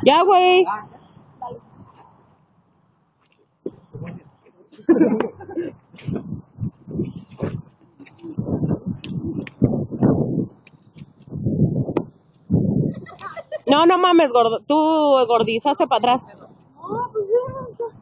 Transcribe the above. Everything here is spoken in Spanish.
Ya, güey. No, no mames, gordo. Tú gordizaste para atrás. No, pues yo no.